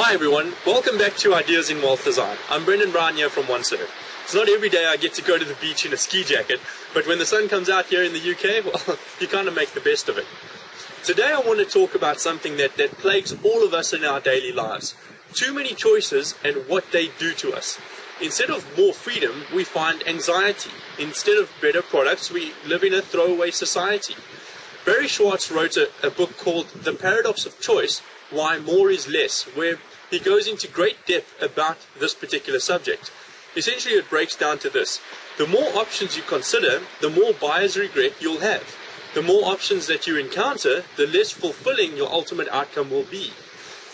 Hi everyone, welcome back to Ideas in Wealth Design. I'm Brendan Brown here from OneServe. It's not every day I get to go to the beach in a ski jacket, but when the sun comes out here in the UK, well, you kind of make the best of it. Today I want to talk about something that plagues all of us in our daily lives. Too many choices and what they do to us. Instead of more freedom, we find anxiety. Instead of better products, we live in a throwaway society. Barry Schwartz wrote a book called The Paradox of Choice, Why More is Less, where he goes into great depth about this particular subject. Essentially, it breaks down to this. The more options you consider, the more buyer's regret you'll have. The more options that you encounter, the less fulfilling your ultimate outcome will be.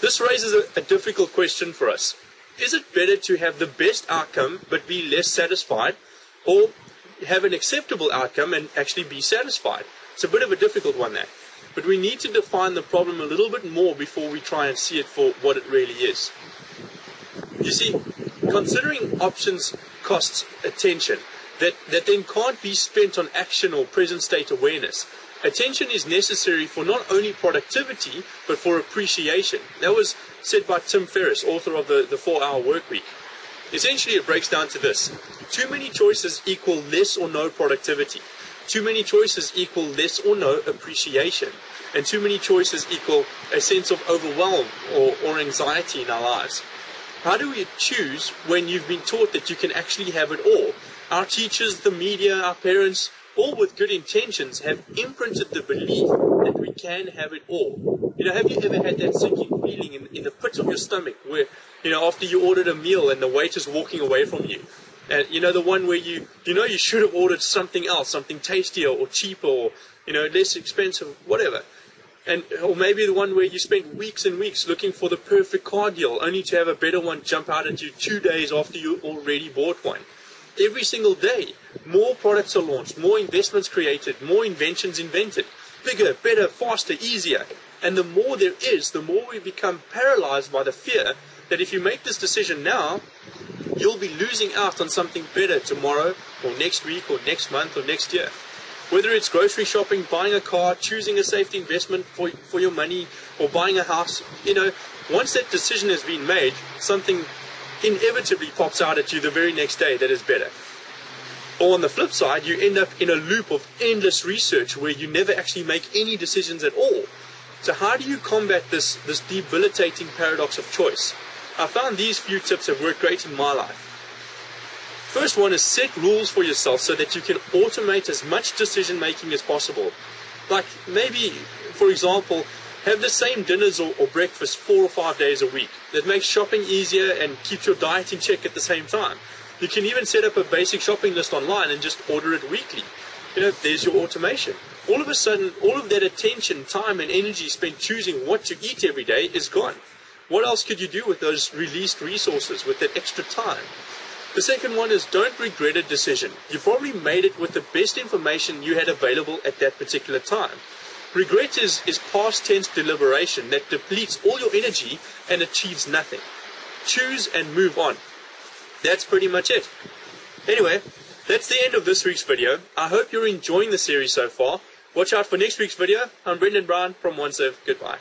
This raises a difficult question for us. Is it better to have the best outcome but be less satisfied, or have an acceptable outcome and actually be satisfied? It's a bit of a difficult one there. But we need to define the problem a little bit more before we try and see it for what it really is. You see, considering options costs attention that then can't be spent on action or present state awareness. Attention is necessary for not only productivity, but for appreciation. That was said by Tim Ferriss, author of the 4-Hour Workweek. Essentially, it breaks down to this. Too many choices equal less or no productivity. Too many choices equal less or no appreciation. And too many choices equal a sense of overwhelm or anxiety in our lives. How do we choose when you've been taught that you can actually have it all? Our teachers, the media, our parents, all with good intentions, have imprinted the belief that we can have it all. Have you ever had that sinking feeling in the pit of your stomach where, after you ordered a meal and the waiter's walking away from you? And the one where you should have ordered something else, something tastier or cheaper or, less expensive, whatever. Or maybe the one where you spent weeks and weeks looking for the perfect car deal, only to have a better one jump out at you 2 days after you already bought one. Every single day, more products are launched, more investments created, more inventions invented. Bigger, better, faster, easier. And the more there is, the more we become paralyzed by the fear that if you make this decision now, you'll be losing out on something better tomorrow or next week or next month or next year. Whether it's grocery shopping, buying a car, choosing a safety investment for your money, or buying a house, once that decision has been made, something inevitably pops out at you the very next day that is better. Or on the flip side, you end up in a loop of endless research where you never actually make any decisions at all. So how do you combat this debilitating paradox of choice? I found these few tips have worked great in my life. First one is set rules for yourself so that you can automate as much decision making as possible. Like maybe, for example, have the same dinners or breakfast 4 or 5 days a week. That makes shopping easier and keeps your diet in check at the same time. You can even set up a basic shopping list online and just order it weekly. There's your automation. All of a sudden, all of that attention, time and energy spent choosing what to eat every day is gone. What else could you do with those released resources, with that extra time? The second one is don't regret a decision. You probably made it with the best information you had available at that particular time. Regret is past tense deliberation that depletes all your energy and achieves nothing. Choose and move on. That's pretty much it. Anyway, that's the end of this week's video. I hope you're enjoying the series so far. Watch out for next week's video. I'm Brendan Brown from OneServe. Goodbye.